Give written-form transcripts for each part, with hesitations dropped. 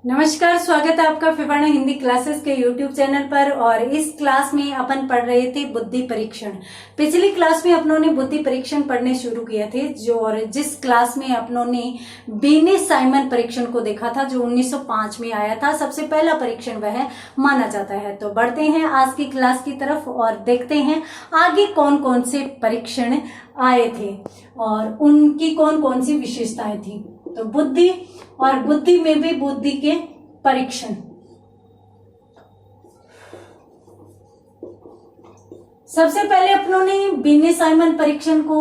नमस्कार, स्वागत है आपका फिवाना हिंदी क्लासेस के YouTube चैनल पर। और इस क्लास में अपन पढ़ रहे थे बुद्धि परीक्षण। पिछली क्लास में अपनों ने बुद्धि परीक्षण पढ़ने शुरू किए थे जिस क्लास में अपनों ने बीने साइमन परीक्षण को देखा था, जो 1905 में आया था। सबसे पहला परीक्षण वह माना जाता है। तो बढ़ते हैं आज की क्लास की तरफ और देखते हैं आगे कौन कौन से परीक्षण आए थे और उनकी कौन कौन सी विशेषताएं थी। तो बुद्धि और बुद्धि में भी बुद्धि के परीक्षण। सबसे पहले अपनों ने बीने साइमन परीक्षण को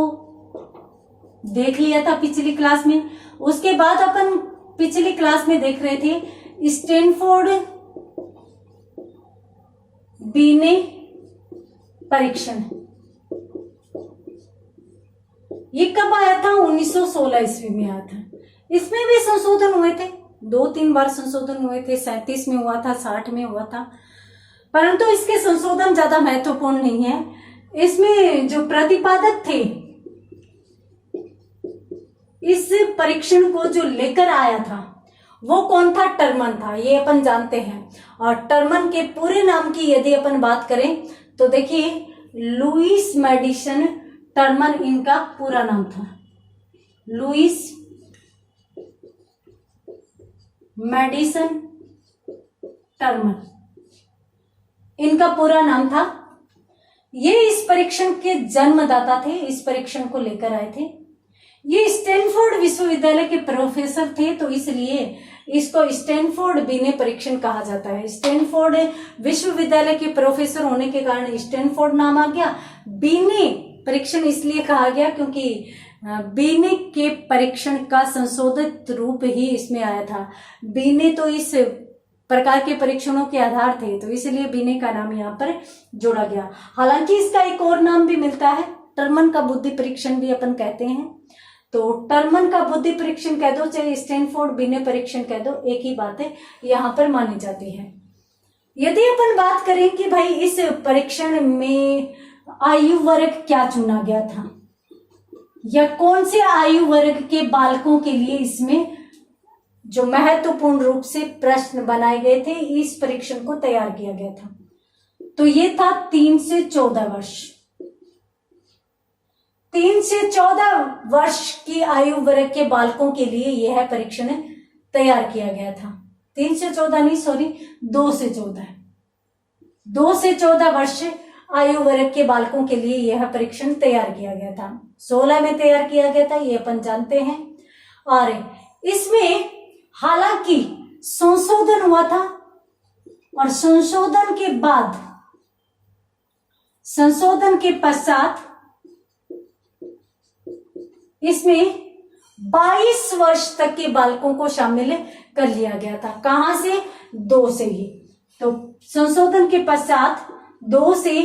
देख लिया था पिछली क्लास में। उसके बाद अपन पिछली क्लास में देख रहे थे स्टैनफोर्ड बीने परीक्षण। ये कब आया था? 1916 ईस्वी में आया था। इसमें भी संशोधन हुए थे, 2-3 बार संशोधन हुए थे। 37 में हुआ था, 60 में हुआ था, परंतु इसके संशोधन ज्यादा महत्वपूर्ण नहीं है। इसमें जो प्रतिपादक थे, इस परीक्षण को जो लेकर आया था वो कौन था? टर्मन था, ये अपन जानते हैं। और टर्मन के पूरे नाम की यदि अपन बात करें तो देखिए, लुईस मेडिसन टर्मन इनका पूरा नाम था। लुईस मेडिसन टर्मन इनका पूरा नाम था। ये इस परीक्षण के जन्मदाता थे, इस परीक्षण को लेकर आए थे। ये स्टैनफोर्ड विश्वविद्यालय के प्रोफेसर थे, तो इसलिए इसको स्टैनफोर्ड बीने परीक्षण कहा जाता है। स्टैनफोर्ड विश्वविद्यालय के प्रोफेसर होने के कारण स्टैनफोर्ड नाम आ गया। बीने परीक्षण इसलिए कहा गया क्योंकि बीने के परीक्षण का संशोधित रूप ही इसमें आया था। बीने तो इस प्रकार के परीक्षणों के आधार थे, तो इसलिए बीने का नाम यहाँ पर जोड़ा गया। हालांकि इसका एक और नाम भी मिलता है, टर्मन का बुद्धि परीक्षण भी अपन कहते हैं। तो टर्मन का बुद्धि परीक्षण कह दो, चाहे स्टैनफोर्ड बीने परीक्षण कह दो, एक ही बात है यहाँ पर मानी जाती है। यदि अपन बात करें कि भाई इस परीक्षण में आयु वर्ग क्या चुना गया था या कौन से आयु वर्ग के बालकों के लिए इसमें जो महत्वपूर्ण रूप से प्रश्न बनाए गए थे, इस परीक्षण को तैयार किया गया था, तो ये था 3 से 14 वर्ष। 3 से 14 वर्ष की आयु वर्ग के बालकों के लिए यह परीक्षण तैयार किया गया था। 3 से 14 नहीं, सॉरी, 2 से 14। 2 से 14 वर्ष आयु वर्ग के बालकों के लिए यह परीक्षण तैयार किया गया था। 16 में तैयार किया गया था, ये अपन जानते हैं। और इसमें हालांकि संशोधन हुआ था, और संशोधन के पश्चात इसमें 22 वर्ष तक के बालकों को शामिल कर लिया गया था। कहां से? 2 से ही। तो संशोधन के पश्चात 2 से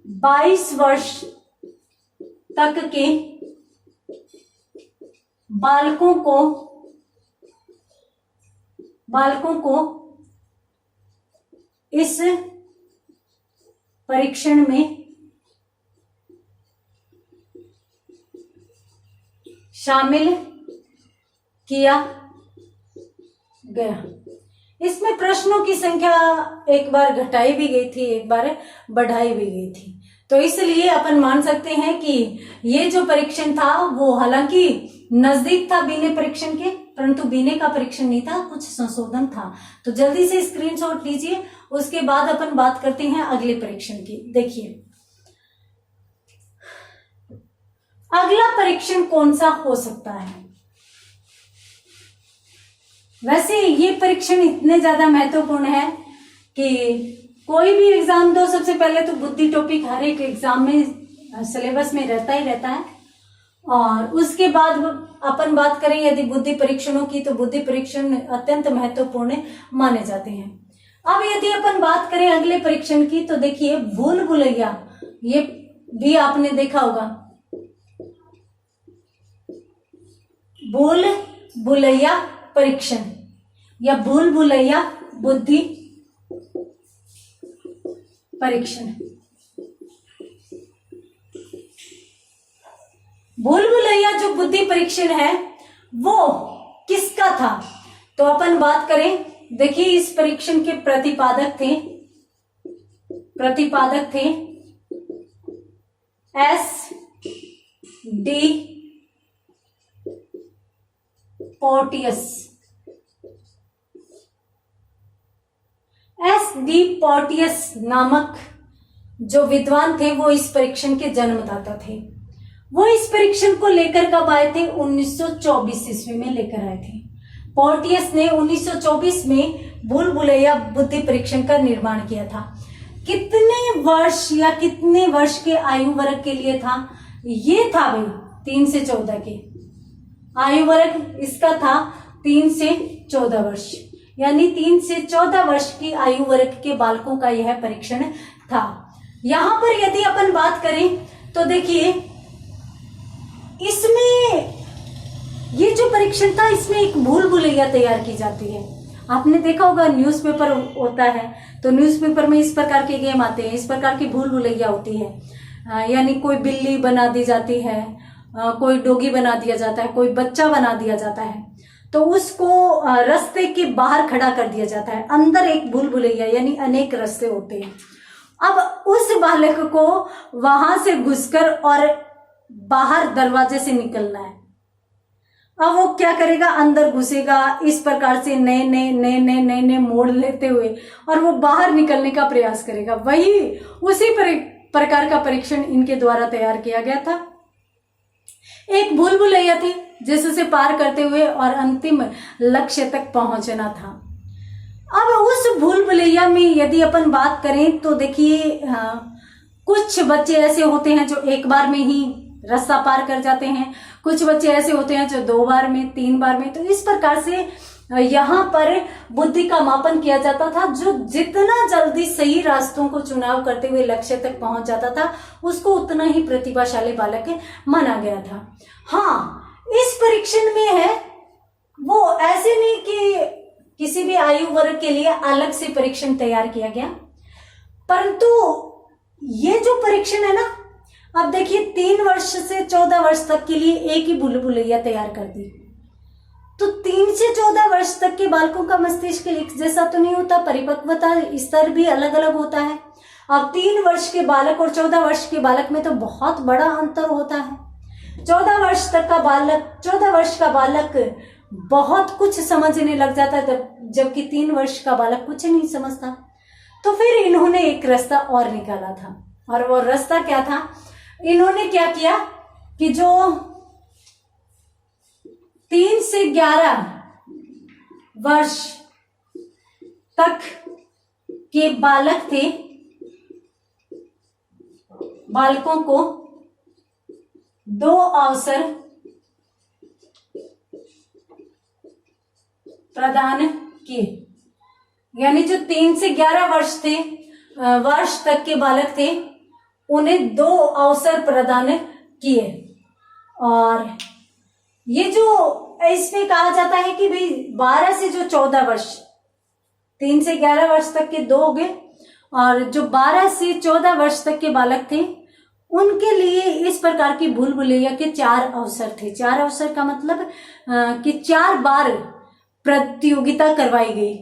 22 वर्ष तक के बालकों को इस परीक्षण में शामिल किया गया। इसमें प्रश्नों की संख्या एक बार घटाई भी गई थी, एक बार बढ़ाई भी गई थी। तो इसलिए अपन मान सकते हैं कि ये जो परीक्षण था वो हालांकि नजदीक था बीने परीक्षण के, परंतु बीने का परीक्षण नहीं था, कुछ संशोधन था। तो जल्दी से स्क्रीनशॉट लीजिए, उसके बाद अपन बात करते हैं अगले परीक्षण की। देखिए, अगला परीक्षण कौन सा हो सकता है? वैसे ये परीक्षण इतने ज्यादा महत्वपूर्ण है कि कोई भी एग्जाम दो, सबसे पहले तो बुद्धि टॉपिक हर एक एग्जाम में सिलेबस में रहता ही रहता है। और उसके बाद अपन बात करें यदि बुद्धि परीक्षणों की, तो बुद्धि परीक्षण अत्यंत महत्वपूर्ण माने जाते हैं। अब यदि अपन बात करें अगले परीक्षण की, तो देखिए भूल भुलैया, ये भी आपने देखा होगा, भूल भुलैया परीक्षण या भूल भुलैया बुद्धि परीक्षण। भूल भुलैया जो बुद्धि परीक्षण है वो किसका था? तो अपन बात करें देखिए इस परीक्षण के प्रतिपादक थे S D Porteous. S D Porteous नामक जो विद्वान थे वो इस परीक्षण के जन्मदाता थे। वो इस परीक्षण को लेकर कब आए थे? 1924 ईस्वी में लेकर आए थे। पोर्टियस ने 1924 में भूल भुलैया बुद्धि परीक्षण का निर्माण किया था। कितने वर्ष या कितने वर्ष के आयु वर्ग के लिए था? ये था भाई 3 से 14 के आयु वर्ग इसका था 3 से 14 वर्ष, यानी 3 से 14 वर्ष की आयु वर्ग के बालकों का यह परीक्षण था। यहां पर यदि अपन बात करें तो देखिए इसमें ये जो परीक्षण था इसमें एक भूल भुलैया तैयार की जाती है। आपने देखा होगा न्यूज़पेपर होता है तो न्यूज़पेपर में इस प्रकार के गेम आते हैं, इस प्रकार की भूल भुलैया होती है। यानी कोई बिल्ली बना दी जाती है, कोई डॉगी बना दिया जाता है, कोई बच्चा बना दिया जाता है, तो उसको रास्ते के बाहर खड़ा कर दिया जाता है। अंदर एक भूल भुलैया यानी अनेक रास्ते होते हैं। अब उस बालक को वहां से घुसकर और बाहर दरवाजे से निकलना है। अब वो क्या करेगा? अंदर घुसेगा, इस प्रकार से नए नए मोड़ लेते हुए और वो बाहर निकलने का प्रयास करेगा। वही उसी प्रकार का परीक्षण इनके द्वारा तैयार किया गया था। एक भूल भुलैया थी जिससे पार करते हुए और अंतिम लक्ष्य तक पहुंचना था। अब उस भूल भुलैया में यदि अपन बात करें तो देखिए कुछ बच्चे ऐसे होते हैं जो एक बार में ही रास्ता पार कर जाते हैं, कुछ बच्चे ऐसे होते हैं जो 2 बार में, 3 बार में। तो इस प्रकार से यहाँ पर बुद्धि का मापन किया जाता था। जो जितना जल्दी सही रास्तों को चुनाव करते हुए लक्ष्य तक पहुंच जाता था उसको उतना ही प्रतिभाशाली बालक माना गया था। हाँ, इस परीक्षण में है वो ऐसे नहीं कि किसी भी आयु वर्ग के लिए अलग से परीक्षण तैयार किया गया, परंतु ये जो परीक्षण है ना, अब देखिए 3 वर्ष से 14 वर्ष तक के लिए एक ही भूल भुलैया तैयार कर दी। तो 3 से 14 वर्ष तक के बालकों का मस्तिष्क एक जैसा तो नहीं होता, परिपक्वता स्तर भी अलग अलग होता है। अब 3 वर्ष के बालक और 14 वर्ष के बालक में तो बहुत बड़ा अंतर होता है। 14 वर्ष का बालक बहुत कुछ समझने लग जाता है, जबकि 3 वर्ष का बालक कुछ नहीं समझता। तो फिर इन्होंने एक रास्ता और निकाला था, और वो रास्ता क्या था? इन्होंने क्या किया कि जो 3 से 11 वर्ष तक के बालक थे, बालकों को 2 अवसर प्रदान किए। यानी जो 3 से 11 वर्ष तक के बालक थे उन्हें 2 अवसर प्रदान किए। और ये जो इसमें कहा जाता है कि भाई 12 से जो 14 वर्ष, 3 से 11 वर्ष तक के 2 हो गए, और जो 12 से 14 वर्ष तक के बालक थे उनके लिए इस प्रकार की भूल भुलैया के 4 अवसर थे। 4 अवसर का मतलब कि 4 बार प्रतियोगिता करवाई गई।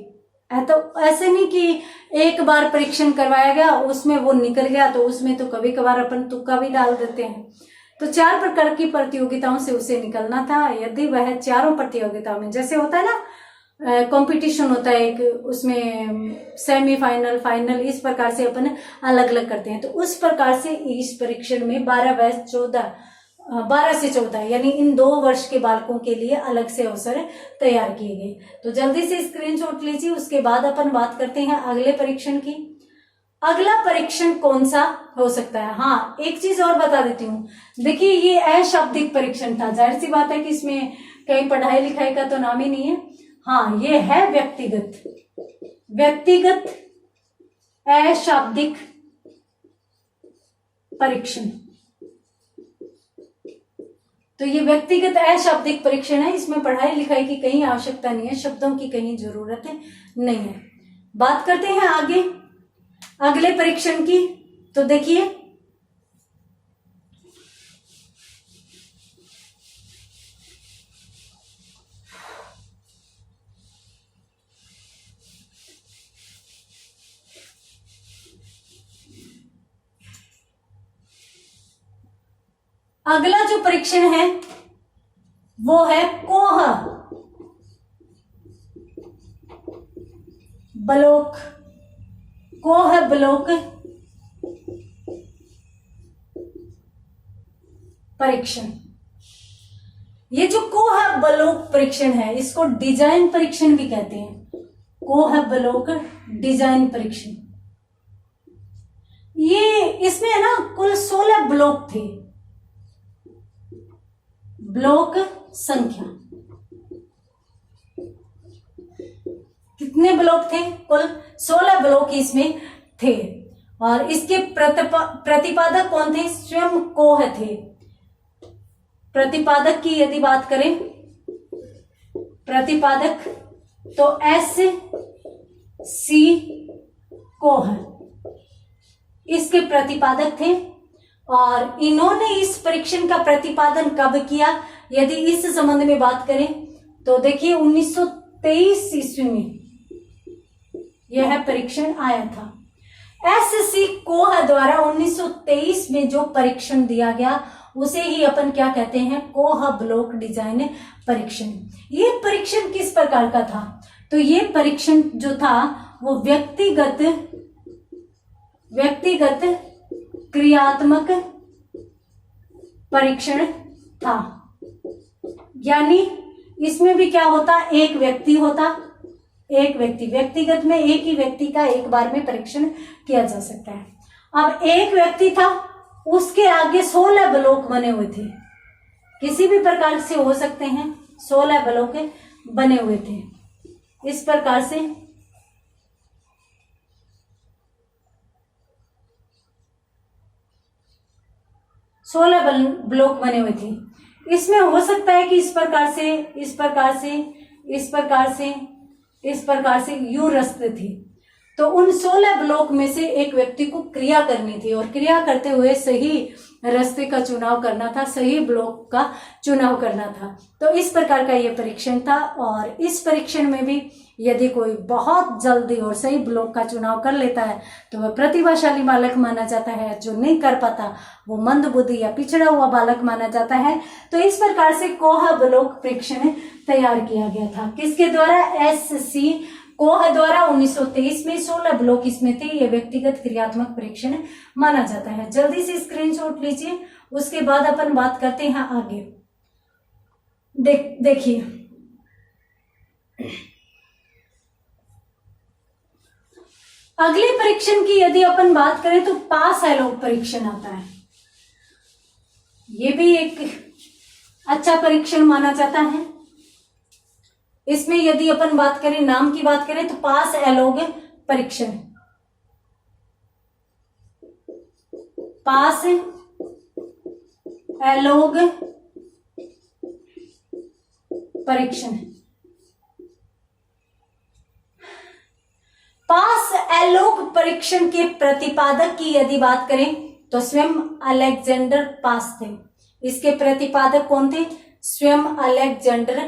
तो ऐसे नहीं कि एक बार परीक्षण करवाया गया उसमें वो निकल गया, तो उसमें तो कभी कभार अपन तुक्का भी डाल देते हैं। तो 4 प्रकार की प्रतियोगिताओं से उसे निकलना था। यदि वह चारों प्रतियोगिताओं में, जैसे होता है ना कंपटीशन होता है एक, उसमें सेमीफाइनल, फाइनल, इस प्रकार से अपन अलग अलग करते हैं। तो उस प्रकार से इस परीक्षण में 12 से 14 यानी इन 2 वर्ष के बालकों के लिए अलग से अवसर तैयार किए गए। तो जल्दी से स्क्रीनशॉट लीजिए। उसके बाद अपन बात करते हैं अगले परीक्षण की। अगला परीक्षण कौन सा हो सकता है? हाँ, एक चीज और बता देती हूँ। देखिए ये अशाब्दिक परीक्षण था। जाहिर सी बात है कि इसमें कहीं पढ़ाई लिखाई का तो नाम ही नहीं है। हाँ, ये है व्यक्तिगत अशाब्दिक परीक्षण। तो ये व्यक्तिगत अशाब्दिक परीक्षण है। इसमें पढ़ाई लिखाई की कहीं आवश्यकता नहीं है, शब्दों की कहीं जरूरत नहीं है। बात करते हैं आगे अगले परीक्षण की। तो देखिए अगला जो परीक्षण है वो है कोह ब्लॉक, कोह ब्लॉक परीक्षण। ये जो कोह ब्लॉक परीक्षण है इसको डिजाइन परीक्षण भी कहते हैं, कोह ब्लॉक डिजाइन परीक्षण। ये इसमें है ना कुल 16 ब्लॉक थे, ब्लॉक संख्या कितने ब्लॉक थे? कुल 16 ब्लॉक इसमें थे। और इसके प्रतिपादक कौन थे? स्वयं कोह थे। प्रतिपादक की यदि बात करें, प्रतिपादक तो एस सी कोह इसके प्रतिपादक थे। और इन्होंने इस परीक्षण का प्रतिपादन कब किया यदि इस संबंध में बात करें तो देखिए 1923 ईस्वी में यह परीक्षण आया था। एस.सी. कोह द्वारा 1923 में जो परीक्षण दिया गया उसे ही अपन क्या कहते हैं? कोह ब्लॉक डिजाइन परीक्षण। ये परीक्षण किस प्रकार का था? तो ये परीक्षण जो था वो व्यक्तिगत क्रियात्मक परीक्षण था। यानी इसमें भी क्या होता? एक व्यक्ति होता, एक व्यक्ति, व्यक्तिगत में एक ही व्यक्ति का एक बार में परीक्षण किया जा सकता है। अब एक व्यक्ति था, उसके आगे 16 ब्लॉक बने हुए थे, किसी भी प्रकार से हो सकते हैं, 16 ब्लॉक बने हुए थे। इस प्रकार से ब्लॉक बने हुए थे। इसमें हो सकता है कि इस प्रकार से, इस प्रकार से, इस प्रकार से, इस प्रकार से यूं रास्ते थे। तो उन 16 ब्लॉक में से एक व्यक्ति को क्रिया करनी थी और क्रिया करते हुए सही रास्ते का चुनाव करना था, सही ब्लॉक का चुनाव करना था। तो इस प्रकार का ये परीक्षण था। और इस परीक्षण में भी यदि कोई बहुत जल्दी और सही ब्लॉक का चुनाव कर लेता है तो वह प्रतिभाशाली बालक माना जाता है, जो नहीं कर पाता वो मंदबुद्धि या पिछड़ा हुआ बालक माना जाता है। तो इस प्रकार से कोह ब्लॉक परीक्षण तैयार किया गया था। किसके द्वारा? एस.सी. कोह द्वारा 1923 में 16 ब्लॉक इसमें थे। ये व्यक्तिगत क्रियात्मक परीक्षण माना जाता है। जल्दी से स्क्रीनशॉट लीजिए, उसके बाद अपन बात करते हैं आगे। देखिए अगले परीक्षण की यदि अपन बात करें तो पास एलोग परीक्षण आता है। ये भी एक अच्छा परीक्षण माना जाता है। इसमें यदि अपन बात करें, नाम की बात करें तो पास एलोग परीक्षण, पास एलोग परीक्षण। पास एलोग परीक्षण के प्रतिपादक की यदि बात करें तो स्वयं अलेक्जेंडर पास थे। इसके प्रतिपादक कौन थे? स्वयं अलेक्जेंडर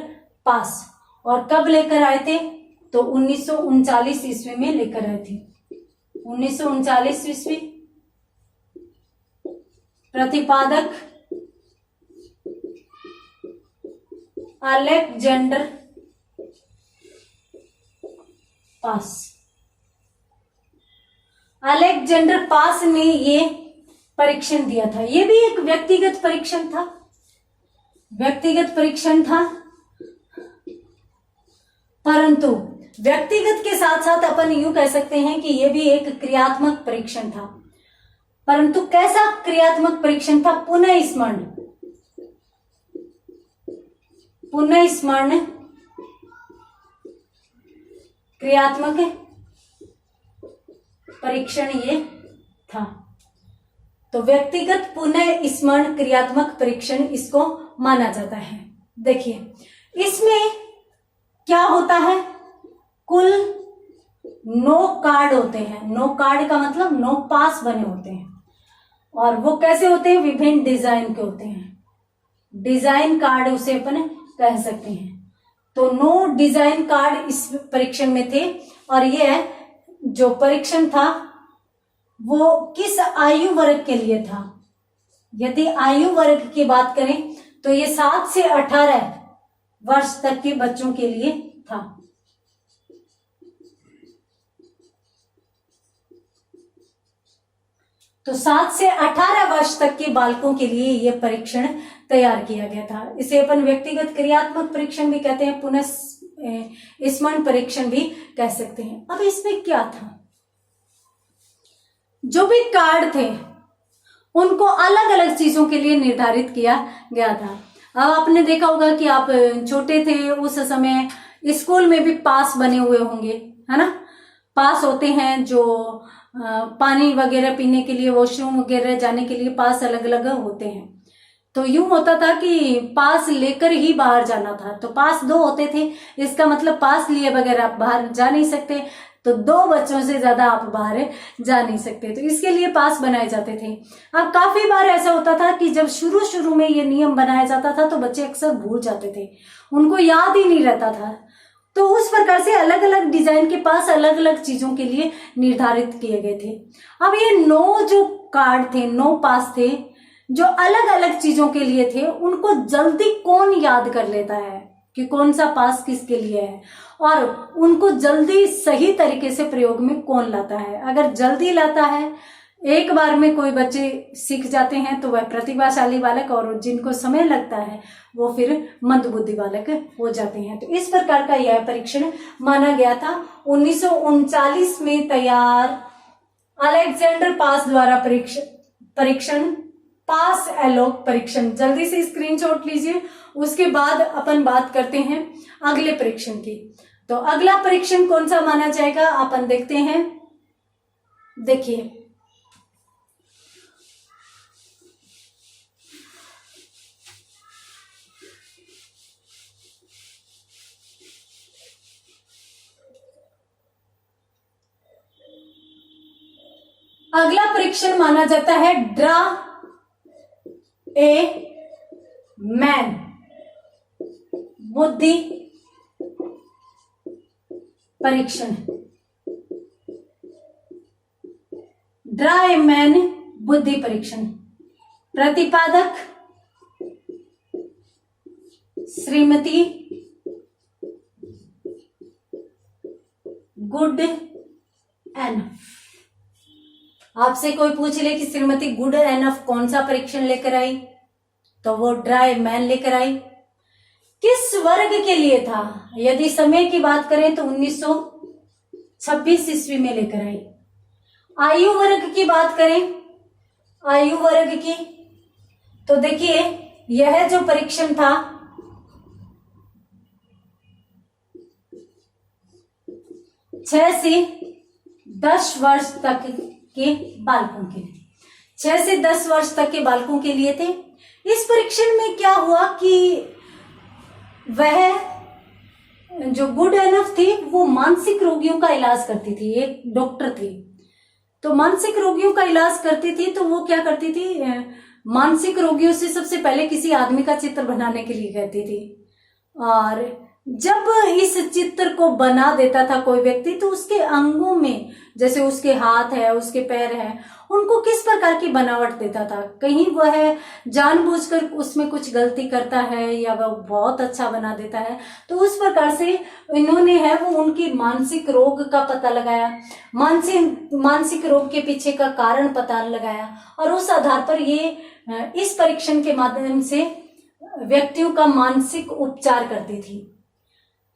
पास। और कब लेकर आए थे? तो 1939 ईस्वी में लेकर आए थे। 1939 ईस्वी। प्रतिपादक अलेक्जेंडर पास। अलेक्जेंडर पास ने ये परीक्षण दिया था। ये भी एक व्यक्तिगत परीक्षण था, व्यक्तिगत परीक्षण था। परंतु व्यक्तिगत के साथ साथ अपन यूं कह सकते हैं कि ये भी एक क्रियात्मक परीक्षण था। परंतु कैसा क्रियात्मक परीक्षण था? पुनः स्मरण, पुनः स्मरण क्रियात्मक परीक्षण ये था। तो व्यक्तिगत पुनः स्मरण क्रियात्मक परीक्षण इसको माना जाता है। देखिए इसमें क्या होता है? कुल 9 कार्ड होते हैं। 9 कार्ड का मतलब 9 पास बने होते हैं। और वो कैसे होते हैं? विभिन्न डिजाइन के होते हैं। डिजाइन कार्ड उसे अपन कह सकते हैं। तो 9 डिजाइन कार्ड इस परीक्षण में थे। और यह जो परीक्षण था वो किस आयु वर्ग के लिए था? यदि आयु वर्ग की बात करें तो ये 7 से 18 वर्ष तक के बच्चों के लिए था। तो 7 से 18 वर्ष तक के बालकों के लिए यह परीक्षण तैयार किया गया था। इसे अपन व्यक्तिगत क्रियात्मक परीक्षण भी कहते हैं, पुनः स्मरण परीक्षण भी कह सकते हैं। अब इसमें क्या था, जो भी कार्ड थे उनको अलग अलग चीजों के लिए निर्धारित किया गया था। अब आपने देखा होगा कि आप छोटे थे उस समय स्कूल में भी पास बने हुए होंगे, है ना। पास होते हैं जो पानी वगैरह पीने के लिए, वॉशरूम वगैरह जाने के लिए पास अलग अलग होते हैं। तो यूं होता था कि पास लेकर ही बाहर जाना था। तो पास 2 होते थे, इसका मतलब पास लिए बगैर आप बाहर जा नहीं सकते, तो 2 बच्चों से ज्यादा आप बाहर जा नहीं सकते, तो इसके लिए पास बनाए जाते थे। अब काफी बार ऐसा होता था कि जब शुरू शुरू में ये नियम बनाया जाता था तो बच्चे अक्सर भूल जाते थे, उनको याद ही नहीं रहता था। तो उस प्रकार से अलग अलग डिजाइन के पास अलग अलग चीजों के लिए निर्धारित किए गए थे। अब ये 9 जो कार्ड थे, 9 पास थे जो अलग अलग चीजों के लिए थे, उनको जल्दी कौन याद कर लेता है कि कौन सा पास किसके लिए है, और उनको जल्दी सही तरीके से प्रयोग में कौन लाता है। अगर जल्दी लाता है, एक बार में कोई बच्चे सीख जाते हैं तो वह प्रतिभाशाली बालक, और जिनको समय लगता है वो फिर मंदबुद्धि बालक हो जाते हैं। तो इस प्रकार का यह परीक्षण माना गया था। 1939 में तैयार अलेक्जेंडर पास द्वारा परीक्षण पास एलोक परीक्षण। जल्दी से स्क्रीनशॉट लीजिए, उसके बाद अपन बात करते हैं अगले परीक्षण की। तो अगला परीक्षण कौन सा माना जाएगा अपन देखते हैं। देखिए, अगला परीक्षण माना जाता है ड्रा ए मैन, बुद्धि परीक्षण। ड्रा ए मैन बुद्धि परीक्षण। प्रतिपादक श्रीमती गुड एनफ। आपसे कोई पूछ ले कि श्रीमती गुड एनफ कौन सा परीक्षण लेकर आई, तो वो ड्रा ए मैन लेकर आई। किस वर्ग के लिए था, यदि समय की बात करें तो 1926 ईस्वी में लेकर आई। आयु वर्ग की बात करें, आयु वर्ग की, तो देखिए यह जो परीक्षण था 6 से 10 वर्ष तक के बालकों के लिए, 6 से 10 वर्ष तक के बालकों के लिए थे। इस परीक्षण में क्या हुआ कि वह जो गुड एनफ थी वो मानसिक रोगियों का इलाज करती थी, एक डॉक्टर थी। तो मानसिक रोगियों का इलाज करती थी, तो वो क्या करती थी, मानसिक रोगियों से सबसे पहले किसी आदमी का चित्र बनाने के लिए कहती थी, और जब इस चित्र को बना देता था कोई व्यक्ति तो उसके अंगों में, जैसे उसके हाथ है, उसके पैर है, उनको किस प्रकार की बनावट देता था। कहीं वह जानबूझकर उसमें कुछ गलती करता है या वह बहुत अच्छा बना देता है, तो उस प्रकार से इन्होंने है वो उनकी मानसिक रोग का पता लगाया, मानसिक रोग के पीछे का कारण पता लगाया, और उस आधार पर ये इस परीक्षण के माध्यम से व्यक्तियों का मानसिक उपचार करती थी।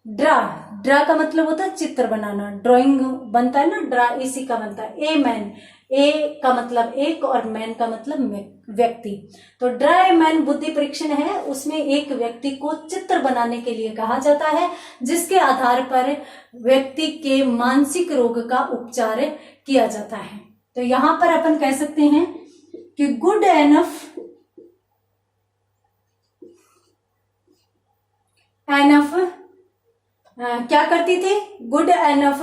ड्रा का मतलब होता है चित्र बनाना, ड्राइंग बनता है ना, ड्रा इसी का बनता है। ए मैन, ए का मतलब एक और मैन का मतलब व्यक्ति। तो ड्रा ए मैन बुद्धि परीक्षण है, उसमें एक व्यक्ति को चित्र बनाने के लिए कहा जाता है, जिसके आधार पर व्यक्ति के मानसिक रोग का उपचार किया जाता है। तो यहां पर अपन कह सकते हैं कि गुड एनफ क्या करती थी, गुड एनफ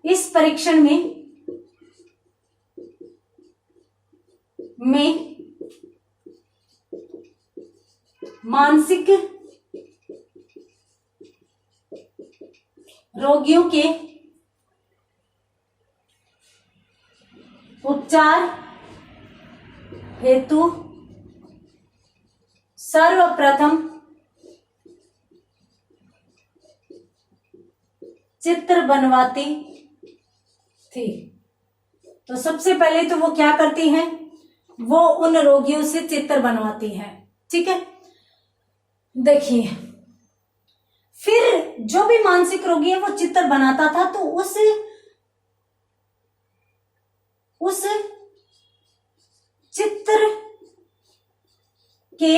इस परीक्षण में मानसिक रोगियों के उपचार हेतु सर्वप्रथम चित्र बनवाती थी। तो सबसे पहले तो वो क्या करती हैं, वो उन रोगियों से चित्र बनवाती हैं। ठीक है, देखिए फिर जो भी मानसिक रोगी है वो चित्र बनाता था, तो उस चित्र के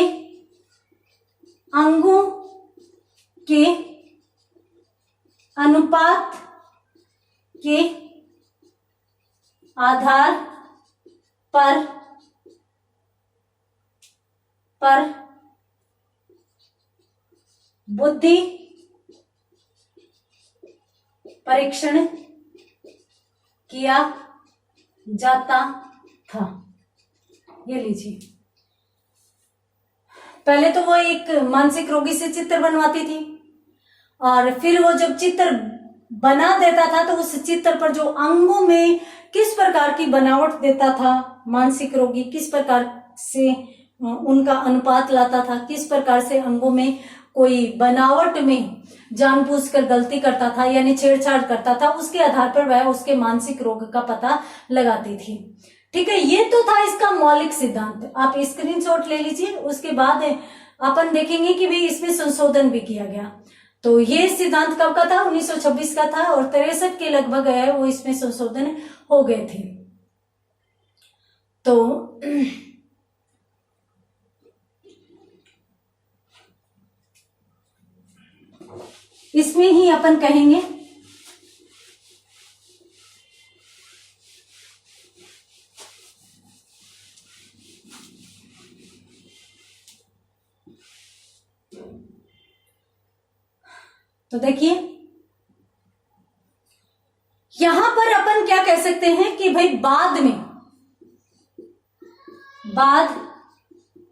अंगों के अनुपात के आधार पर बुद्धि परीक्षण किया जाता था। ये लीजिए, पहले तो वो एक मानसिक रोगी से चित्र बनवाती थी, और फिर वो जब चित्र बना देता था तो उस चित्र पर जो अंगों में किस प्रकार की बनावट देता था मानसिक रोगी, किस प्रकार से उनका अनुपात लाता था, किस प्रकार से अंगों में कोई बनावट में जानबूझकर गलती करता था यानी छेड़छाड़ करता था, उसके आधार पर वह उसके मानसिक रोग का पता लगाती थी। ठीक है, ये तो था इसका मौलिक सिद्धांत। आप स्क्रीनशॉट ले लीजिए। उसके बाद अपन देखेंगे कि भाई इसमें संशोधन भी किया गया। तो ये सिद्धांत कब का था, 1926 का था, और 63 के लगभग है वो इसमें संशोधन हो गए थे। तो इसमें ही अपन कहेंगे तो देखिए यहां पर अपन क्या कह सकते हैं कि भाई बाद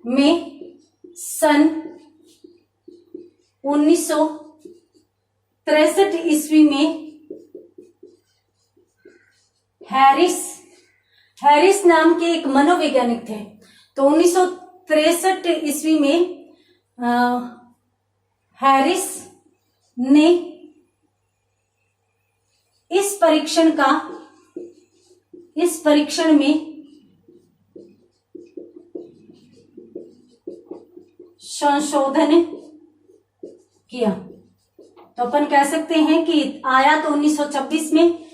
में सन 1963 ईस्वी में हैरिस नाम के एक मनोवैज्ञानिक थे। तो 1963 ईस्वी में हैरिस ने इस परीक्षण में संशोधन किया। तो अपन कह सकते हैं कि आया तो 1926 में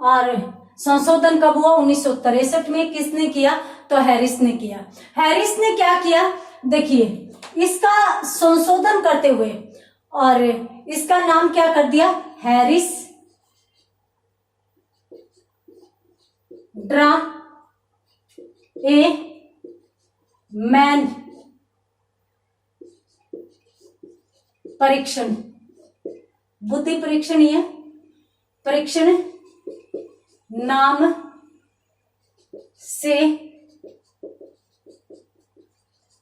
और संशोधन कब हुआ, 1963 में। किसने किया, तो हैरिस ने किया। हैरिस ने क्या किया, देखिए इसका संशोधन करते हुए और इसका नाम क्या कर दिया, हैरिस ड्रा ए मैन परीक्षण, बुद्धि परीक्षण, ये परीक्षण नाम से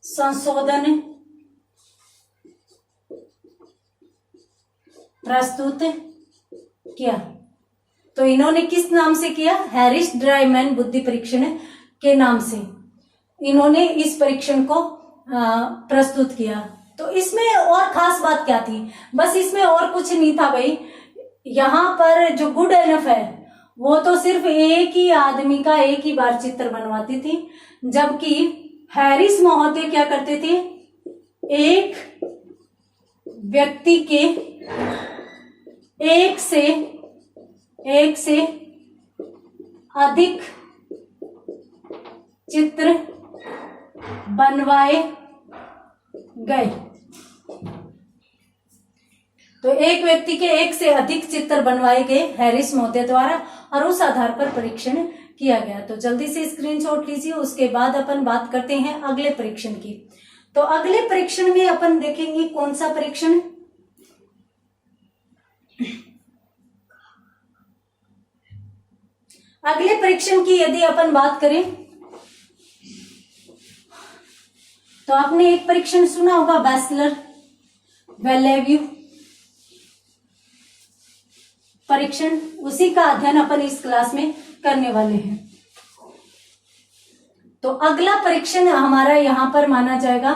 संशोधन प्रस्तुत किया। तो इन्होंने किस नाम से किया, हैरिस ड्राइमैन बुद्धि परीक्षण के नाम से इन्होंने इस परीक्षण को प्रस्तुत किया। तो इसमें और खास बात क्या थी, बस इसमें और कुछ नहीं था भाई। यहाँ पर जो गुड एनफ है वो तो सिर्फ एक ही आदमी का एक ही बार चित्र बनवाती थी, जबकि हैरिस महोदय क्या करते थे, एक व्यक्ति के एक से अधिक चित्र बनवाए गए। तो एक व्यक्ति के एक से अधिक चित्र बनवाए गए हैरिस महोदय द्वारा और उस आधार पर परीक्षण किया गया। तो जल्दी से स्क्रीनशॉट लीजिए। उसके बाद अपन बात करते हैं अगले परीक्षण की। तो अगले परीक्षण में अपन देखेंगे कौन सा परीक्षण, अगले परीक्षण की यदि अपन बात करें तो आपने एक परीक्षण सुना होगा, बैचलर वेलेव्यू परीक्षण। उसी का अध्ययन अपन इस क्लास में करने वाले हैं। तो अगला परीक्षण हमारा यहां पर माना जाएगा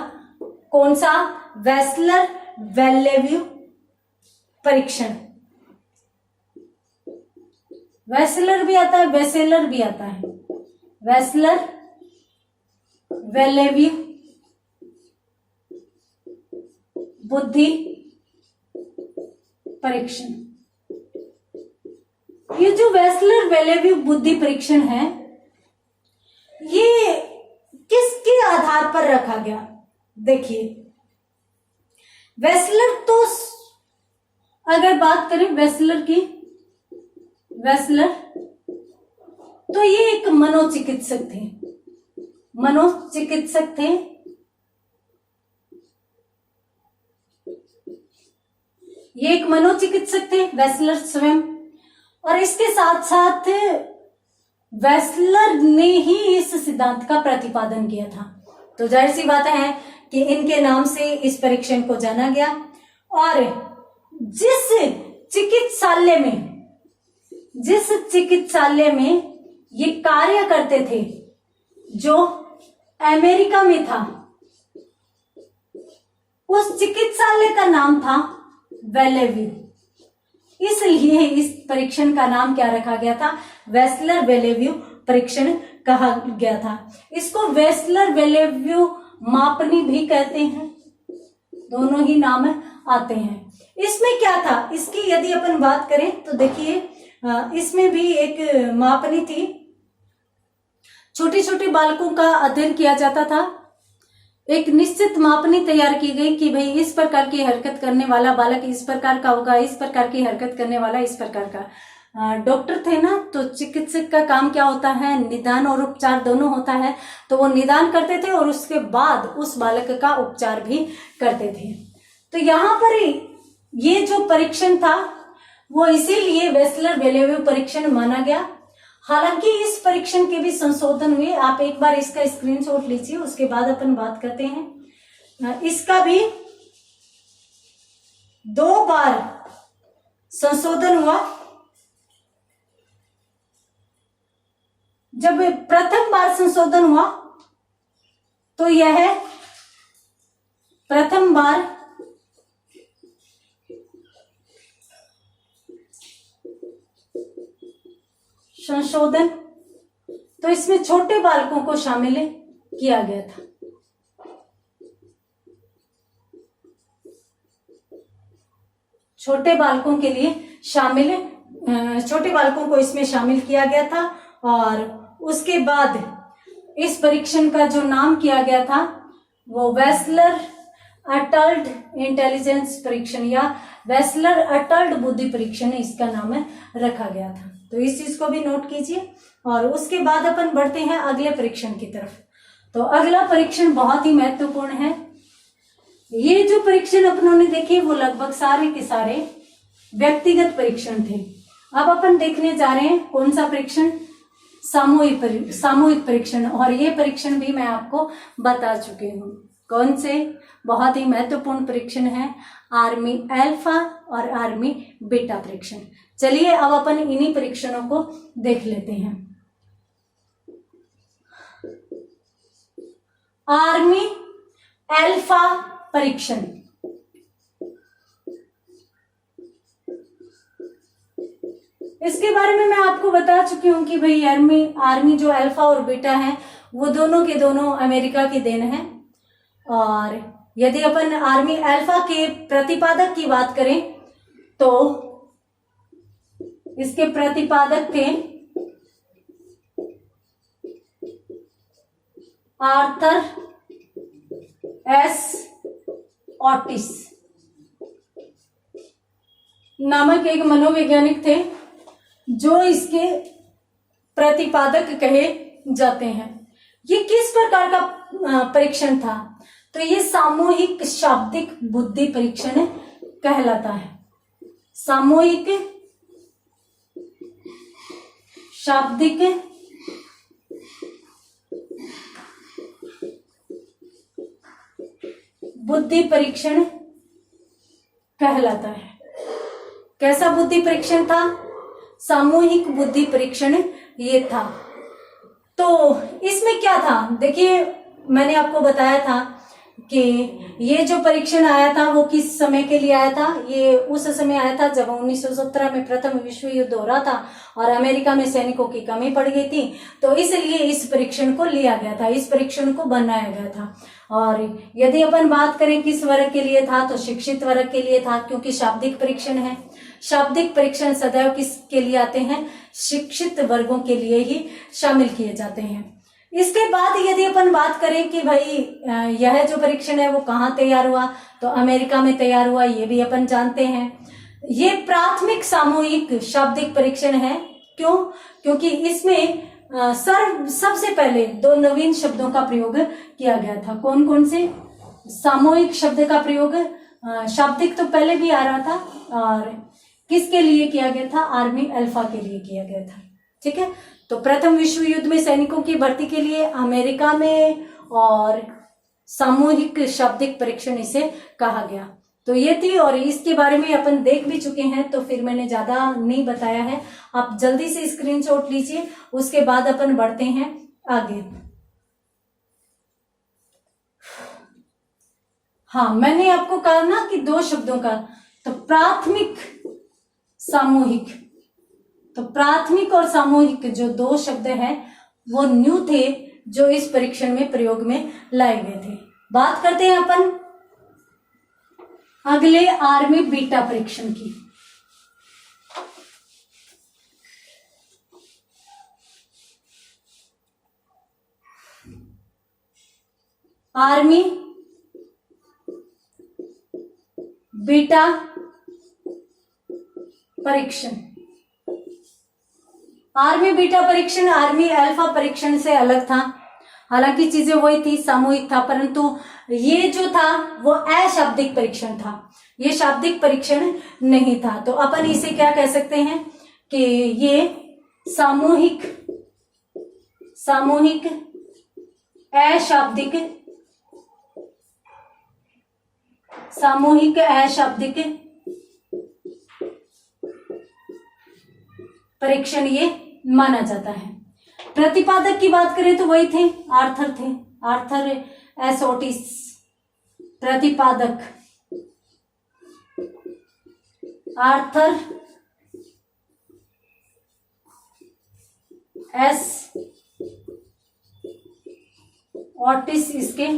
कौन सा? वेस्लर वेलेव्यू परीक्षण। वेस्लर भी आता है, वेसेलर भी आता है। वेस्लर वेलेव्यू बुद्धि परीक्षण। ये जो वेस्लर वेलेव्यू बुद्धि परीक्षण है, ये किसके आधार पर रखा गया? देखिए, वेस्लर तो अगर बात करें वेस्लर की, वेस्लर तो ये एक मनोचिकित्सक थे। मनोचिकित्सक थे। ये एक मनोचिकित्सक थे वेस्लर स्वयं, और इसके साथ साथ वेस्लर ने ही इस सिद्धांत का प्रतिपादन किया था। तो जाहिर सी बात है कि इनके नाम से इस परीक्षण को जाना गया। और जिस चिकित्सालय में ये कार्य करते थे, जो अमेरिका में था, उस चिकित्सालय का नाम था वेलेव्यू। इसलिए इस परीक्षण का नाम क्या रखा गया था? वेस्लर वेलेव्यू परीक्षण कहा गया था। इसको वेस्लर वेलेव्यू मापनी भी कहते हैं, दोनों ही नाम आते हैं। इसमें क्या था? इसकी यदि अपन बात करें तो देखिए, इसमें भी एक मापनी थी। छोटे छोटे बालकों का अध्ययन किया जाता था। एक निश्चित मापनी तैयार की गई कि भाई इस प्रकार की हरकत करने वाला बालक इस प्रकार का होगा, इस प्रकार की हरकत करने वाला इस प्रकार का। डॉक्टर थे ना, तो चिकित्सक का काम क्या होता है? निदान और उपचार दोनों होता है। तो वो निदान करते थे और उसके बाद उस बालक का उपचार भी करते थे। तो यहाँ पर ये जो परीक्षण था वो इसीलिए वेस्लर वेलेव्यू परीक्षण माना गया। हालांकि इस परीक्षण के भी संशोधन हुए। आप एक बार इसका स्क्रीनशॉट लीजिए, उसके बाद अपन बात करते हैं। इसका भी 2 बार संशोधन हुआ। जब प्रथम बार संशोधन हुआ तो यह प्रथम बार संशोधन, तो इसमें छोटे बालकों को शामिल किया गया था। छोटे बालकों के लिए छोटे बालकों को इसमें शामिल किया गया था। और उसके बाद इस परीक्षण का जो नाम किया गया था वो वेस्लर अडल्ट इंटेलिजेंस परीक्षण या वेस्लर अडल्ट बुद्धि परीक्षण इसका नाम रखा गया था। तो इस चीज को भी नोट कीजिए। और उसके बाद अपन बढ़ते हैं अगले परीक्षण की तरफ। तो अगला परीक्षण बहुत ही महत्वपूर्ण है। ये जो परीक्षण अपनों ने देखे वो लगभग सारे के सारे व्यक्तिगत परीक्षण थे। अब अपन देखने जा रहे हैं कौन सा परीक्षण? सामूहिक परीक्षण। और ये परीक्षण भी मैं आपको बता चुकी हूँ। कौन से? बहुत ही महत्वपूर्ण परीक्षण है आर्मी अल्फा और आर्मी बीटा परीक्षण। चलिए अब अपन इन्हीं परीक्षणों को देख लेते हैं। आर्मी अल्फा परीक्षण। इसके बारे में मैं आपको बता चुकी हूं कि भाई आर्मी जो अल्फा और बीटा है वो दोनों के दोनों अमेरिका की देन है। और यदि अपन आर्मी अल्फा के प्रतिपादक की बात करें तो इसके प्रतिपादक थे आर्थर एस ऑटिस नामक एक मनोवैज्ञानिक थे, जो इसके प्रतिपादक कहे जाते हैं। ये किस प्रकार का परीक्षण था? तो ये सामूहिक शाब्दिक बुद्धि परीक्षण कहलाता है। सामूहिक शाब्दिक बुद्धि परीक्षण कहलाता है। कैसा बुद्धि परीक्षण था? सामूहिक बुद्धि परीक्षण ये था। तो इसमें क्या था, देखिए मैंने आपको बताया था कि ये जो परीक्षण आया था वो किस समय के लिए आया था। ये उस समय आया था जब 1917 में प्रथम विश्व युद्ध हो रहा था और अमेरिका में सैनिकों की कमी पड़ गई थी, तो इसलिए इस परीक्षण को लिया गया था, इस परीक्षण को बनाया गया था। और यदि अपन बात करें किस वर्ग के लिए था, तो शिक्षित वर्ग के लिए था, क्योंकि शाब्दिक परीक्षण है। शाब्दिक परीक्षण सदैव किसके लिए आते हैं, शिक्षित वर्गों के लिए ही शामिल किए जाते हैं। इसके बाद यदि अपन बात करें कि भाई यह जो परीक्षण है वो कहाँ तैयार हुआ, तो अमेरिका में तैयार हुआ, ये भी अपन जानते हैं। ये प्राथमिक सामूहिक शाब्दिक परीक्षण है। क्यों? क्योंकि इसमें सबसे पहले 2 नवीन शब्दों का प्रयोग किया गया था। कौन कौन से? सामूहिक शब्द का प्रयोग, शाब्दिक तो पहले भी आ रहा था, और किसके लिए किया गया था? आर्मी अल्फा के लिए किया गया था। ठीक है, तो प्रथम विश्व युद्ध में सैनिकों की भर्ती के लिए अमेरिका में, और सामूहिक शाब्दिक परीक्षण इसे कहा गया। तो ये थी, और इसके बारे में अपन देख भी चुके हैं, तो फिर मैंने ज्यादा नहीं बताया है। आप जल्दी से स्क्रीनशॉट लीजिए, उसके बाद अपन बढ़ते हैं आगे। हाँ, मैंने आपको कहा ना कि 2 शब्दों का, तो प्राथमिक सामूहिक, तो प्राथमिक और सामूहिक जो 2 शब्द हैं वो न्यू थे, जो इस परीक्षण में प्रयोग में लाए गए थे। बात करते हैं अपन अगले आर्मी बीटा परीक्षण की। आर्मी बीटा परीक्षण। आर्मी बीटा परीक्षण आर्मी अल्फा परीक्षण से अलग था। हालांकि चीजें वही थी, सामूहिक था, परंतु ये जो था वो अशाब्दिक परीक्षण था, ये शाब्दिक परीक्षण नहीं था। तो अपन इसे क्या कह सकते हैं कि ये सामूहिक अशाब्दिक परीक्षण ये माना जाता है। प्रतिपादक की बात करें तो वही थे, आर्थर एस ओटिस प्रतिपादक, आर्थर एस ओटिस इसके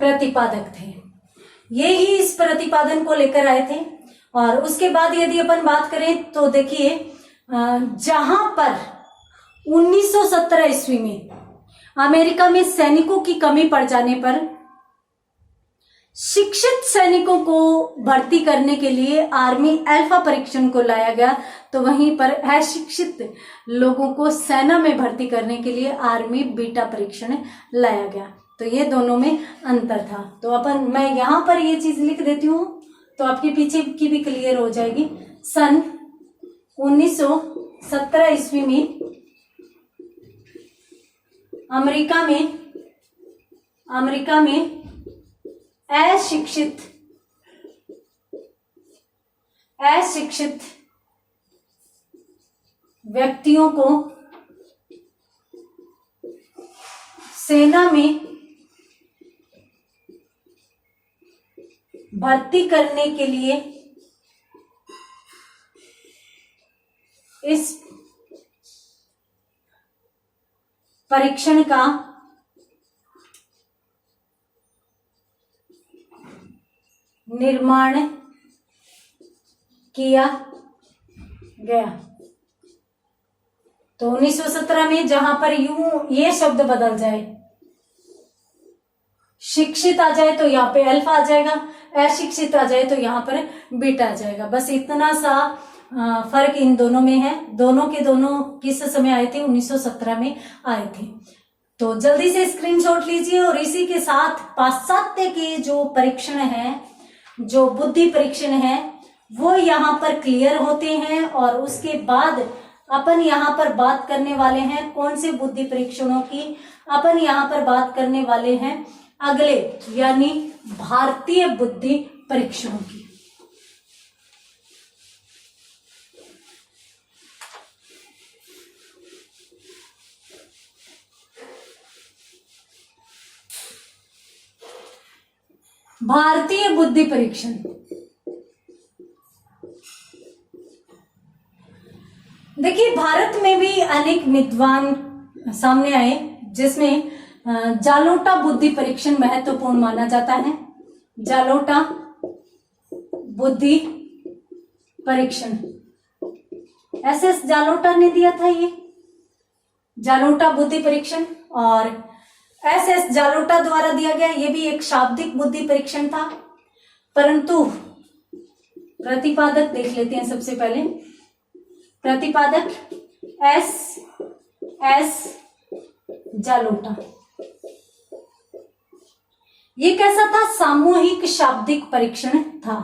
प्रतिपादक थे। ये ही इस प्रतिपादन को लेकर आए थे। और उसके बाद यदि अपन बात करें तो देखिए, जहां पर 1917 ईस्वी में अमेरिका में सैनिकों की कमी पड़ जाने पर शिक्षित सैनिकों को भर्ती करने के लिए आर्मी अल्फा परीक्षण को लाया गया, तो वहीं पर अशिक्षित लोगों को सेना में भर्ती करने के लिए आर्मी बीटा परीक्षण लाया गया। तो ये दोनों में अंतर था। तो मैं यहां पर ये चीज लिख देती हूं, तो आपके पीछे की भी क्लियर हो जाएगी। सन 1917 ईस्वी में अमेरिका में अशिक्षित व्यक्तियों को सेना में भर्ती करने के लिए इस परीक्षण का निर्माण किया गया। तो 1917 में जहां पर ये शब्द बदल जाए, शिक्षित आ जाए तो यहाँ पे अल्फा आ जाएगा, अशिक्षित आ जाए तो यहाँ पर बीटा आ जाएगा। बस इतना सा फर्क इन दोनों में है। दोनों के दोनों किस समय आए थे? 1917 में आए थे। तो जल्दी से स्क्रीनशॉट लीजिए। और इसी के साथ पाश्चात्य के जो परीक्षण है, जो बुद्धि परीक्षण है, वो यहाँ पर क्लियर होते हैं। और उसके बाद अपन यहाँ पर बात करने वाले हैं कौन से बुद्धि परीक्षणों की? अपन यहाँ पर बात करने वाले हैं अगले, यानी भारतीय बुद्धि परीक्षणों की। भारतीय बुद्धि परीक्षण। देखिए, भारत में भी अनेक विद्वान सामने आए जिसमें जालोटा बुद्धि परीक्षण महत्वपूर्ण माना जाता है। जालोटा बुद्धि परीक्षण SS जालोटा ने दिया था ये जालोटा बुद्धि परीक्षण, और SS जालोटा द्वारा दिया गया। ये भी एक शाब्दिक बुद्धि परीक्षण था, परंतु प्रतिपादक देख लेते हैं सबसे पहले। प्रतिपादक SS जालोटा। ये कैसा था? सामूहिक शाब्दिक परीक्षण था।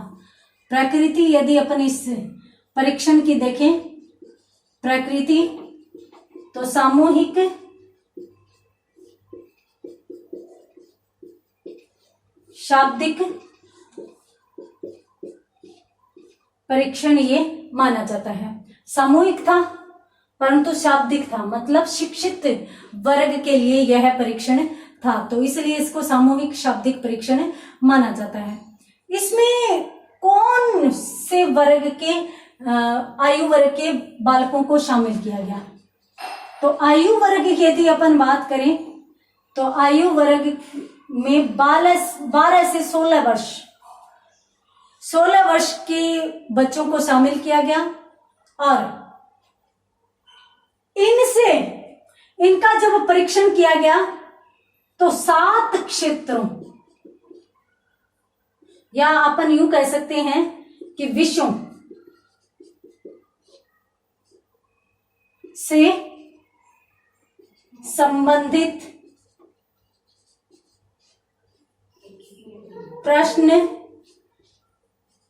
प्रकृति यदि अपन इस परीक्षण की देखें, प्रकृति तो सामूहिक शाब्दिक परीक्षण ये माना जाता है। सामूहिक था परंतु शाब्दिक था, मतलब शिक्षित वर्ग के लिए यह परीक्षण था, तो इसलिए इसको सामूहिक शाब्दिक परीक्षण माना जाता है। इसमें कौन से वर्ग के आयु वर्ग के बालकों को शामिल किया गया? तो आयु वर्ग की यदि अपन बात करें तो आयु वर्ग में 12 से 16 वर्ष के बच्चों को शामिल किया गया, और इनका जब परीक्षण किया गया तो 7 क्षेत्रों, या अपन यूं कह सकते हैं कि विषयों से संबंधित प्रश्न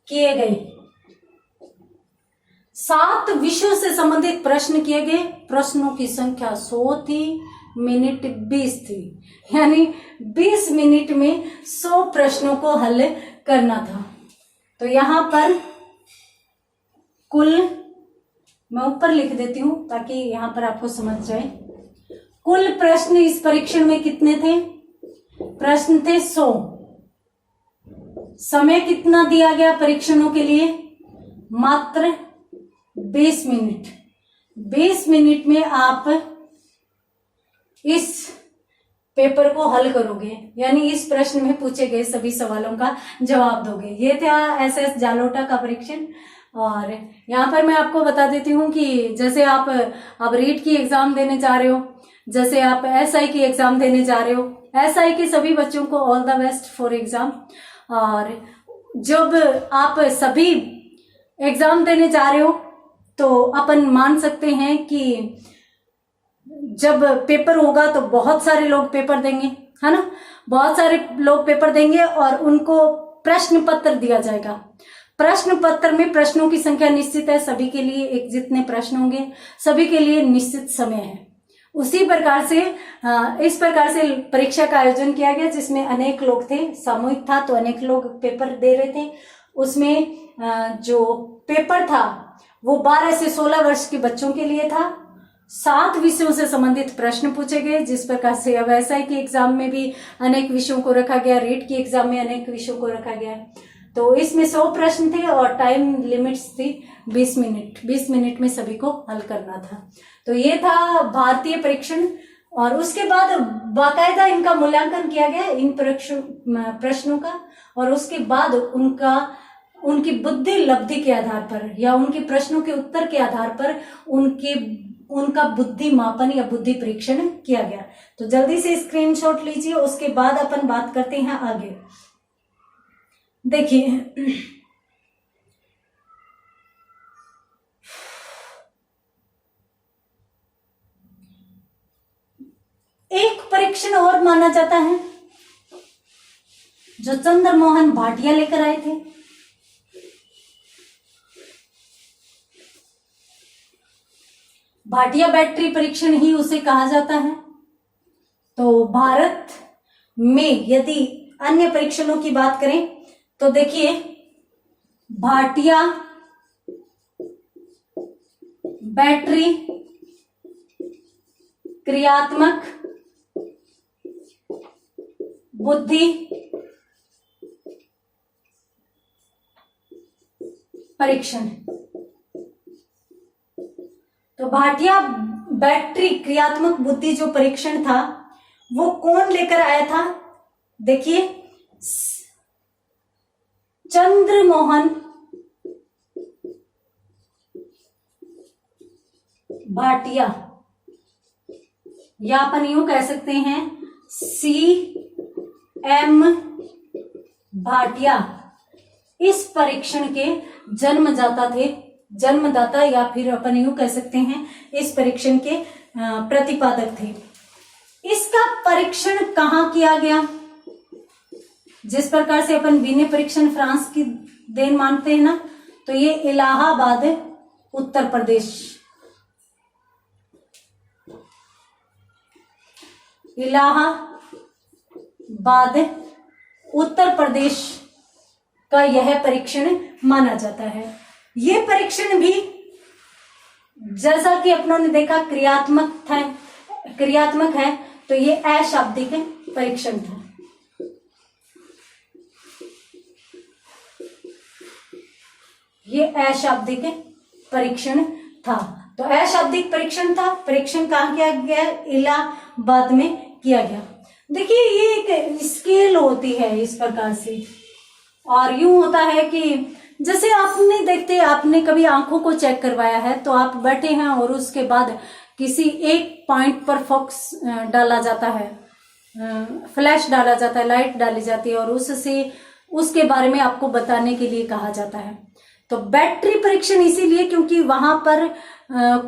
किए गए। 7 विषयों से संबंधित प्रश्न किए गए। प्रश्नों की संख्या 100 थी, मिनट 20 थी, यानी 20 मिनट में 100 प्रश्नों को हल करना था। तो यहां पर कुल, मैं ऊपर लिख देती हूं ताकि यहां पर आपको समझ जाए, कुल प्रश्न इस परीक्षण में कितने थे? प्रश्न थे 100। समय कितना दिया गया परीक्षणों के लिए? मात्र 20 मिनट। 20 मिनट में आप इस पेपर को हल करोगे, यानी इस प्रश्न में पूछे गए सभी सवालों का जवाब दोगे। ये था SS जालोटा का परीक्षण। और यहाँ पर मैं आपको बता देती हूँ कि जैसे आप अब रीट की एग्जाम देने जा रहे हो, जैसे आप SI की एग्जाम देने जा रहे हो, SI के सभी बच्चों को all the best for exam. और जब आप सभी एग्जाम देने जा रहे हो तो अपन मान सकते हैं कि जब पेपर होगा तो बहुत सारे लोग पेपर देंगे, है ना, बहुत सारे लोग पेपर देंगे और उनको प्रश्न पत्र दिया जाएगा। प्रश्न पत्र में प्रश्नों की संख्या निश्चित है, सभी के लिए एक जितने प्रश्न होंगे सभी के लिए निश्चित समय है। उसी प्रकार से इस प्रकार से परीक्षा का आयोजन किया गया जिसमें अनेक लोग थे, सामूहिक था तो अनेक लोग पेपर दे रहे थे। उसमें जो पेपर था वो 12 से 16 वर्ष के बच्चों के लिए था। 7 विषयों से संबंधित प्रश्न पूछे गए, जिस प्रकार से अब SI की एग्जाम में भी अनेक विषयों को रखा गया, रीट की एग्जाम में अनेक विषयों को रखा गया। तो इसमें 100 प्रश्न थे और टाइम लिमिट्स थी 20 मिनट। 20 मिनट में सभी को हल करना था। तो ये था भारतीय परीक्षण। और उसके बाद बाकायदा इनका मूल्यांकन किया गया इन प्रश्नों का, और उसके बाद उनकी बुद्धि लब्धि के आधार पर या उनके प्रश्नों के उत्तर के आधार पर उनका बुद्धि मापन या बुद्धि परीक्षण किया गया। तो जल्दी से स्क्रीनशॉट लीजिए, उसके बाद अपन बात करते हैं आगे। देखिए, एक परीक्षण और माना जाता है जो चंद्र मोहन भाटिया लेकर आए थे। भाटिया बैटरी परीक्षण ही उसे कहा जाता है। तो भारत में यदि अन्य परीक्षणों की बात करें तो देखिए, भाटिया बैटरी क्रियात्मक बुद्धि परीक्षण। तो भाटिया बैटरी क्रियात्मक बुद्धि जो परीक्षण था वो कौन लेकर आया था? देखिए, चंद्रमोहन भाटिया, या अपन यूं कह सकते हैं CM भाटिया इस परीक्षण के जन्मदाता थे, जन्मदाता, या फिर अपन यूं कह सकते हैं इस परीक्षण के प्रतिपादक थे। इसका परीक्षण कहाँ किया गया? जिस प्रकार से अपन बीने परीक्षण फ्रांस की देन मानते हैं ना, तो ये इलाहाबाद उत्तर प्रदेश, इलाहाबाद उत्तर प्रदेश का यह परीक्षण माना जाता है। यह परीक्षण भी जैसा कि अपनों ने देखा क्रियात्मक है, तो ये अशाब्दिक परीक्षण था। ये अशाब्दिक परीक्षण था। तो अशाब्दिक परीक्षण था। परीक्षण कहाँ किया गया? इलाहाबाद में किया गया। देखिए, ये एक स्केल होती है इस प्रकार से, और यूं होता है कि जैसे आपने देखते, आपने कभी आंखों को चेक करवाया है, तो आप बैठे हैं और उसके बाद किसी एक पॉइंट पर फोकस डाला जाता है, फ्लैश डाला जाता है, लाइट डाली जाती है, और उससे उसके बारे में आपको बताने के लिए कहा जाता है। तो बैटरी परीक्षण इसीलिए क्योंकि वहां पर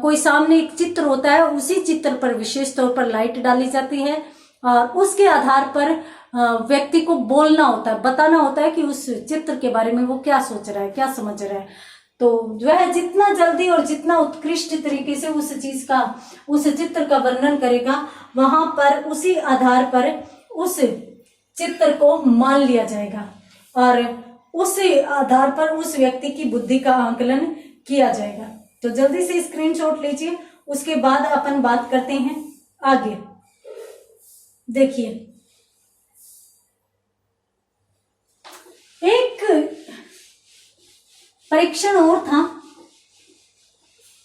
कोई सामने एक चित्र होता है, उसी चित्र पर विशेष तौर पर लाइट डाली जाती है, और उसके आधार पर व्यक्ति को बोलना होता है, बताना होता है कि उस चित्र के बारे में वो क्या सोच रहा है, क्या समझ रहा है। तो वह जितना जल्दी और जितना उत्कृष्ट तरीके से उस चीज का, उस चित्र का वर्णन करेगा, वहां पर उसी आधार पर उस चित्र को मान लिया जाएगा, और उसी आधार पर उस व्यक्ति की बुद्धि का आकलन किया जाएगा। तो जल्दी से स्क्रीनशॉट लीजिए, उसके बाद अपन बात करते हैं आगे। देखिए, एक परीक्षण और था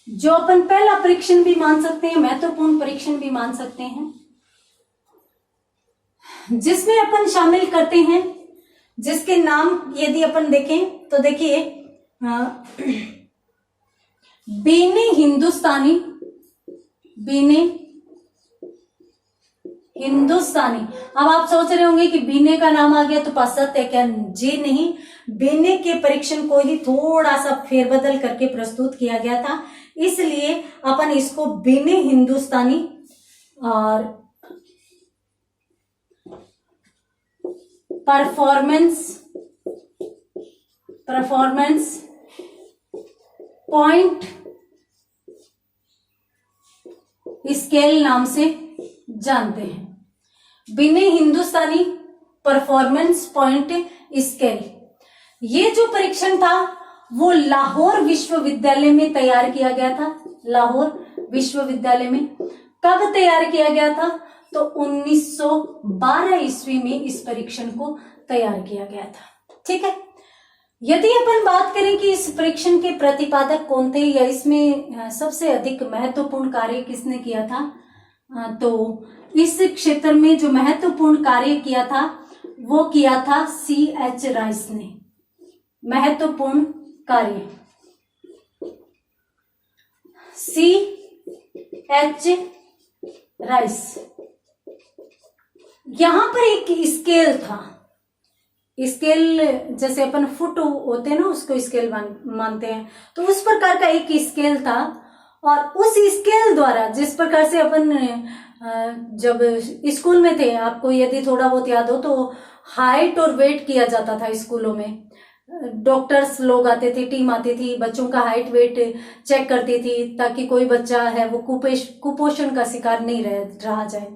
जो अपन पहला परीक्षण भी मान सकते हैं, महत्वपूर्ण परीक्षण भी मान सकते हैं, जिसमें अपन शामिल करते हैं, जिसके नाम यदि अपन देखें तो देखिए, बीने हिंदुस्तानी, बीने हिंदुस्तानी। अब आप सोच रहे होंगे कि बीने का नाम आ गया तो पाश्चात्य क्या? जी नहीं, बीने के परीक्षण को ही थोड़ा सा फेरबदल करके प्रस्तुत किया गया था, इसलिए अपन इसको बीने हिंदुस्तानी और परफॉर्मेंस पॉइंट स्केल नाम से जानते हैं। बीने हिंदुस्तानी परफॉर्मेंस पॉइंट स्केल, ये जो परीक्षण था वो लाहौर विश्वविद्यालय में तैयार किया गया था। लाहौर विश्वविद्यालय में कब तैयार किया गया था? तो 1912 ईस्वी में इस परीक्षण को तैयार किया गया था। ठीक है, यदि अपन बात करें कि इस परीक्षण के प्रतिपादक कौन थे, या इसमें सबसे अधिक महत्वपूर्ण कार्य किसने किया था, तो इस क्षेत्र में जो महत्वपूर्ण कार्य किया था वो किया था C.H. राइस ने। महत्वपूर्ण कार्य C.H. राइस। यहां पर एक स्केल था, स्केल जैसे अपन फुट होते हैं ना, उसको स्केल मानते हैं, तो उस प्रकार का एक स्केल था, और उस स्केल द्वारा जिस प्रकार से अपन जब स्कूल में थे, आपको यदि थोड़ा बहुत याद हो, तो हाइट और वेट किया जाता था स्कूलों में। डॉक्टर्स लोग आते थे, टीम आती थी, बच्चों का हाइट वेट चेक करती थी, ताकि कोई बच्चा है वो कुपोषण का शिकार नहीं रहा जाए।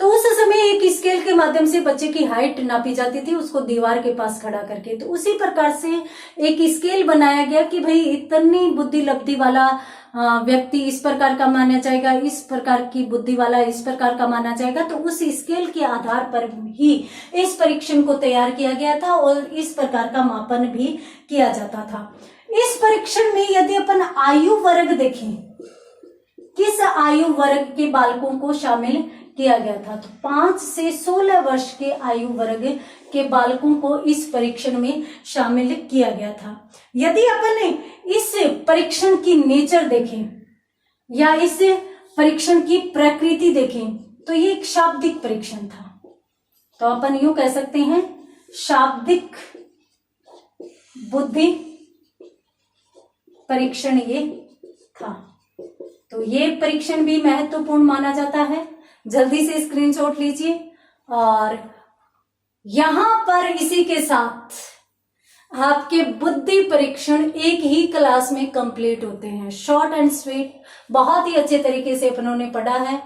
तो उस समय एक स्केल के माध्यम से बच्चे की हाइट नापी जाती थी, उसको दीवार के पास खड़ा करके। तो उसी प्रकार से एक स्केल बनाया गया कि भाई इतनी बुद्धि लब्धि वाला व्यक्ति इस प्रकार का माना जाएगा, इस प्रकार की बुद्धि वाला इस प्रकार का माना जाएगा। तो उस स्केल के आधार पर ही इस परीक्षण को तैयार किया गया था, और इस प्रकार का मापन भी किया जाता था। इस परीक्षण में यदि अपन आयु वर्ग देखें, किस आयु वर्ग के बालकों को शामिल किया गया था, तो 5 से 16 वर्ष के आयु वर्ग के बालकों को इस परीक्षण में शामिल किया गया था। यदि अपन इस परीक्षण की नेचर देखें या इस परीक्षण की प्रकृति देखें तो ये एक शाब्दिक परीक्षण था। तो अपन यूं कह सकते हैं शाब्दिक बुद्धि परीक्षण ये था। तो ये परीक्षण भी महत्वपूर्ण माना जाता है। जल्दी से स्क्रीनशॉट लीजिए। और यहां पर इसी के साथ आपके बुद्धि परीक्षण एक ही क्लास में कंप्लीट होते हैं। शॉर्ट एंड स्वीट, बहुत ही अच्छे तरीके से अपनों ने पढ़ा है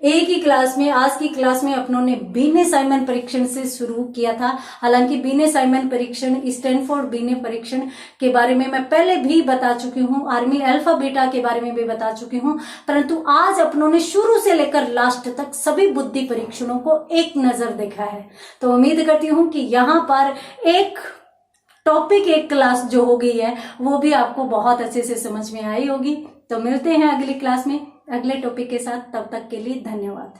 एक ही क्लास में। आज की क्लास में अपनों ने बीने साइमन परीक्षण से शुरू किया था। हालांकि बीने साइमन परीक्षण, स्टैनफोर्ड बीने परीक्षण के बारे में मैं पहले भी बता चुकी हूँ, आर्मी अल्फा बीटा के बारे में भी बता चुकी हूँ, परंतु आज अपनों ने शुरू से लेकर लास्ट तक सभी बुद्धि परीक्षणों को एक नजर देखा है। तो उम्मीद करती हूँ कि यहाँ पर एक टॉपिक एक क्लास जो हो गई है वो भी आपको बहुत अच्छे से समझ में आई होगी। तो मिलते हैं अगली क्लास में अगले टॉपिक के साथ। तब तक के लिए धन्यवाद।